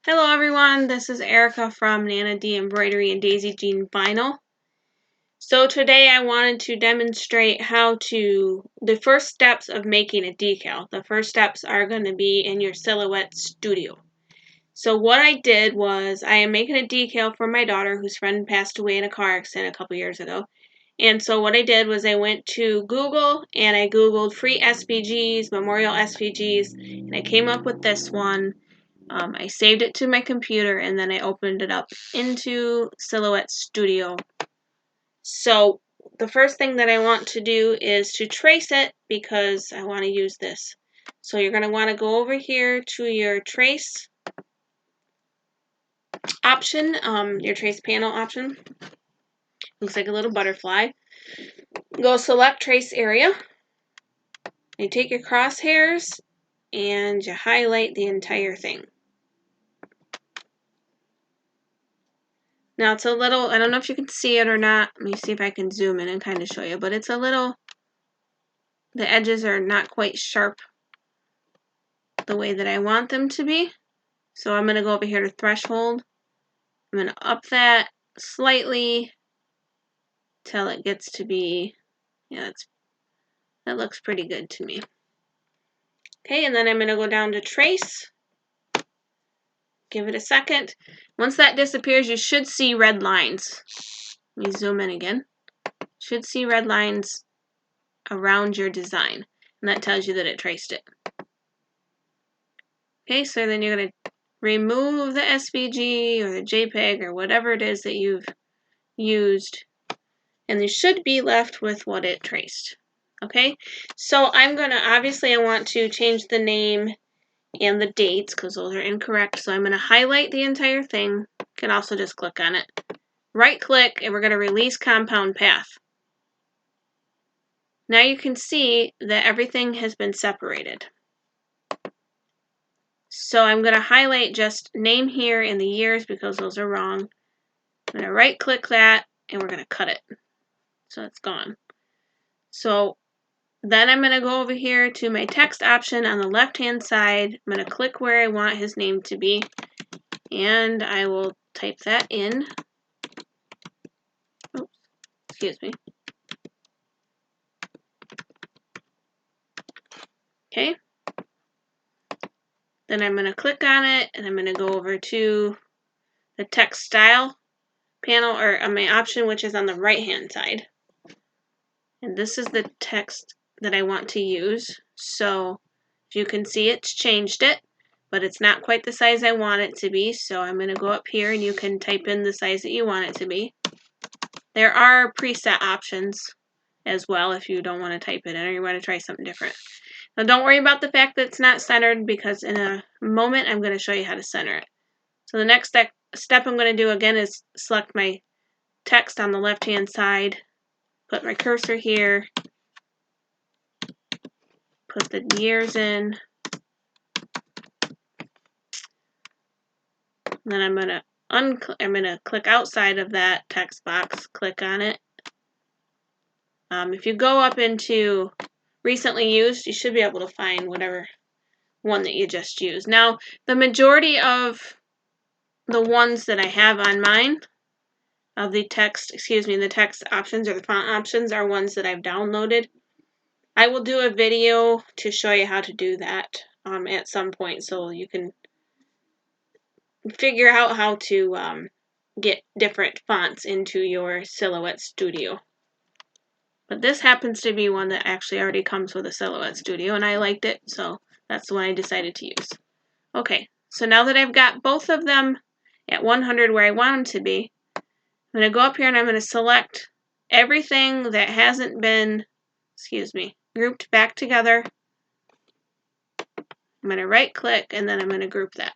Hello everyone, this is Erica from Nana D Embroidery and Daisy Jean Vinyl. So today I wanted to demonstrate the first steps of making a decal. The first steps are going to be in your Silhouette Studio. So what I did was I am making a decal for my daughter whose friend passed away in a car accident a couple years ago. And so what I did was I went to Google and I Googled free SVGs, memorial SVGs, and I came up with this one. I saved it to my computer and then I opened it up into Silhouette Studio. So the first thing that I want to do is to trace it because I want to use this. So you're going to want to go over here to your trace option, your trace panel option. Looks like a little butterfly. Go select trace area. You take your crosshairs and you highlight the entire thing. Now it's a little, I don't know if you can see it or not. Let me see if I can zoom in and kind of show you, but it's a little, the edges are not quite sharp the way that I want them to be. So I'm going to go over here to threshold. I'm going to up that slightly till it gets to be, yeah, that looks pretty good to me. Okay, and then I'm going to go down to trace. Give it a second. Once that disappears, you should see red lines. Let me zoom in again. You should see red lines around your design, and that tells you that it traced it. Okay, so then you're going to remove the SVG or the JPEG or whatever it is that you've used, and you should be left with what it traced. Okay, so I'm going to, obviously I want to change the name and the dates because those are incorrect, so I'm going to highlight the entire thing. You can also just click on it. Right click, and we're going to release compound path. Now you can see that everything has been separated. So I'm going to highlight just name here and the years because those are wrong. I'm going to right click that and we're going to cut it. So it's gone. So then I'm going to go over here to my text option on the left hand side. I'm going to click where I want his name to be and I will type that in. Oops, excuse me. Okay. Then I'm going to click on it and I'm going to go over to the text style panel or on my option, which is on the right hand side. And this is the text that I want to use. So if you can see, it's changed it, but it's not quite the size I want it to be. So I'm going to go up here and you can type in the size that you want it to be. There are preset options as well if you don't want to type it in or you want to try something different. Now don't worry about the fact that it's not centered because in a moment I'm going to show you how to center it. So the next step I'm going to do again is select my text on the left hand side, put my cursor here, put the years in, then I'm gonna click outside of that text box, click on it. If you go up into recently used, you should be able to find whatever one that you just used. Now, the majority of the ones that I have on mine of the text options or the font options are ones that I've downloaded. I will do a video to show you how to do that at some point so you can figure out how to get different fonts into your Silhouette Studio. But this happens to be one that actually already comes with a Silhouette Studio, and I liked it, so that's the one I decided to use. Okay, so now that I've got both of them at 100 where I want them to be, I'm going to go up here and I'm going to select everything that hasn't been, grouped back together. I'm going to right click and then I'm going to group that.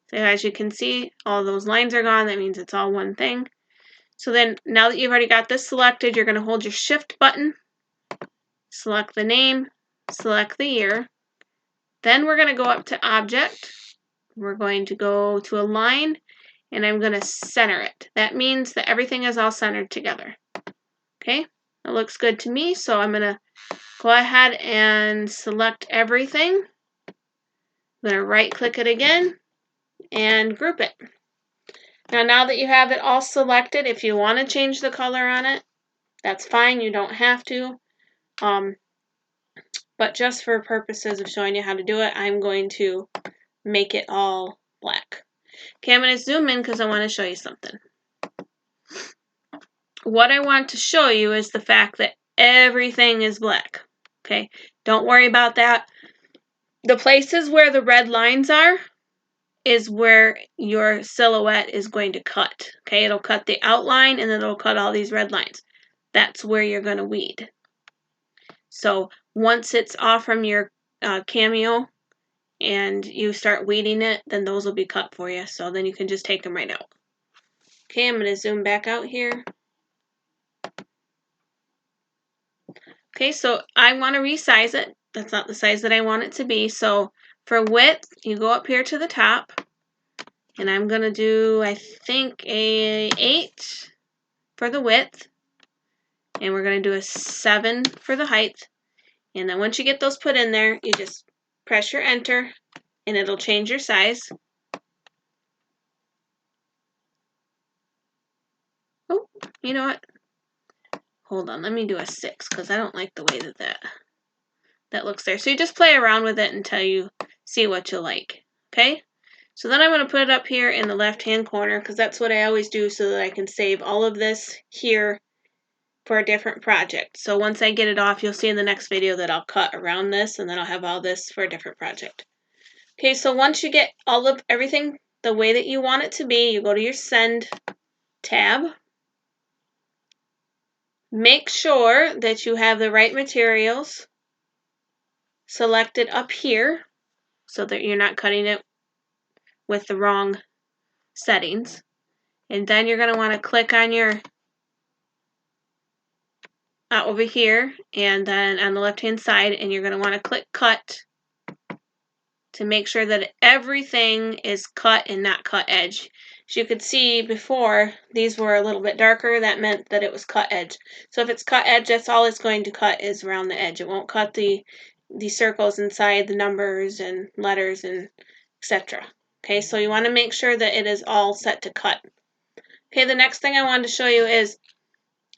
So as you can see, all those lines are gone. That means it's all one thing. So then now that you've already got this selected, you're going to hold your shift button, select the name, select the year. Then we're going to go up to object. We're going to go to align and I'm going to center it. That means that everything is all centered together. Okay, that looks good to me. So I'm going to go ahead and select everything. I'm going to right click it again and group it. Now that you have it all selected, if you want to change the color on it, that's fine. You don't have to. But just for purposes of showing you how to do it, I'm going to make it all black. Okay, I'm going to zoom in because I want to show you something. What I want to show you is the fact that everything is black. Okay, don't worry about that. The places where the red lines are is where your silhouette is going to cut. Okay, it'll cut the outline and then it'll cut all these red lines. That's where you're going to weed. So once it's off from your cameo and you start weeding it, then those will be cut for you. So then you can just take them right out. Okay, I'm going to zoom back out here. Okay, so I want to resize it. That's not the size that I want it to be. So for width, you go up here to the top. And I'm going to do, I think, a 8 for the width. And we're going to do a 7 for the height. And then once you get those put in there, you just press your enter and it'll change your size. Oh, you know what? Hold on, let me do a 6 because I don't like the way that looks there. So you just play around with it until you see what you like. Okay? So then I'm going to put it up here in the left-hand corner because that's what I always do so that I can save all of this here for a different project. So once I get it off, you'll see in the next video that I'll cut around this and then I'll have all this for a different project. Okay, so once you get all of everything the way that you want it to be, you go to your Send tab. Make sure that you have the right materials selected up here so that you're not cutting it with the wrong settings. And then you're going to want to click on your over here and then on the left hand side, and you're going to want to click cut to make sure that everything is cut and not cut edge. As you could see before, these were a little bit darker. That meant that it was cut edge. So if it's cut edge, that's all it's going to cut is around the edge. It won't cut the circles inside the numbers and letters and etc. Okay, so you want to make sure that it is all set to cut. Okay, the next thing I wanted to show you is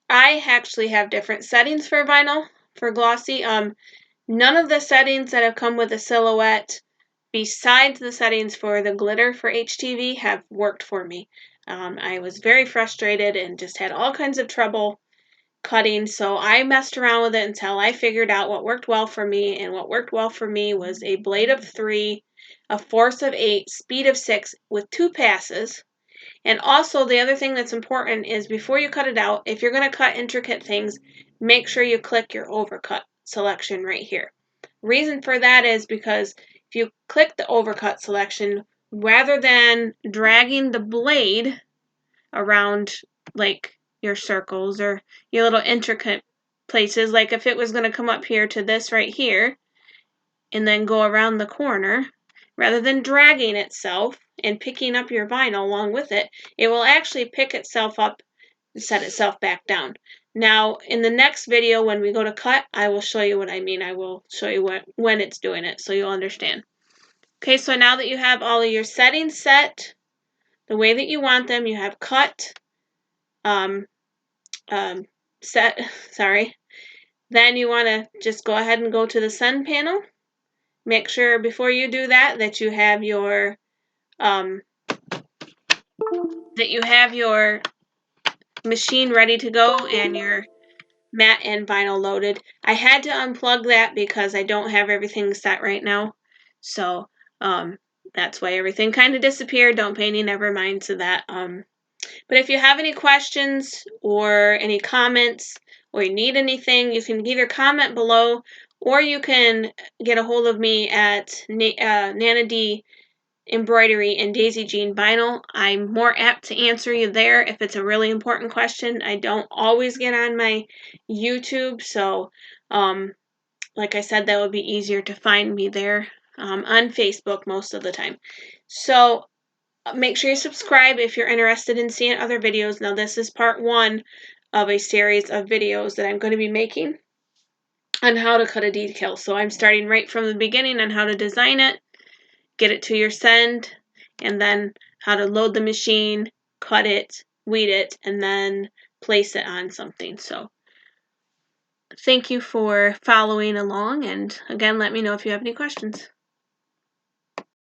I actually have different settings for vinyl, for glossy. None of the settings that have come with the silhouette, besides the settings for the glitter for HTV, have worked for me. I was very frustrated and just had all kinds of trouble cutting, so I messed around with it until I figured out what worked well for me, and what worked well for me was a blade of 3, a force of 8, speed of 6 with 2 passes. And also the other thing that's important is before you cut it out, if you're going to cut intricate things, make sure you click your overcut selection right here. Reason for that is because if you click the overcut selection, rather than dragging the blade around like your circles or your little intricate places, like if it was going to come up here to this right here and then go around the corner, rather than dragging itself and picking up your vinyl along with it, it will actually pick itself up and set itself back down. Now, in the next video, when we go to cut, I will show you what I mean. I will show you when it's doing it so you'll understand. Okay, so now that you have all of your settings set the way that you want them, you have cut, set, sorry. Then you want to just go ahead and go to the Send panel. Make sure before you do that you have your machine ready to go and your matte and vinyl loaded. I had to unplug that because I don't have everything set right now. So that's why everything kind of disappeared. Don't pay any never mind to that. But if you have any questions or any comments or you need anything, you can either comment below or you can get a hold of me at Nana D Embroidery and Daisy Jean Vinyl. I'm more apt to answer you there if it's a really important question. I don't always get on my YouTube, so like I said, that would be easier to find me there on Facebook most of the time. So make sure you subscribe if you're interested in seeing other videos. Now this is part 1 of a series of videos that I'm going to be making on how to cut a decal. So I'm starting right from the beginning on how to design it, get it to your send, and then how to load the machine, cut it, weed it, and then place it on something. So thank you for following along, and again, let me know if you have any questions.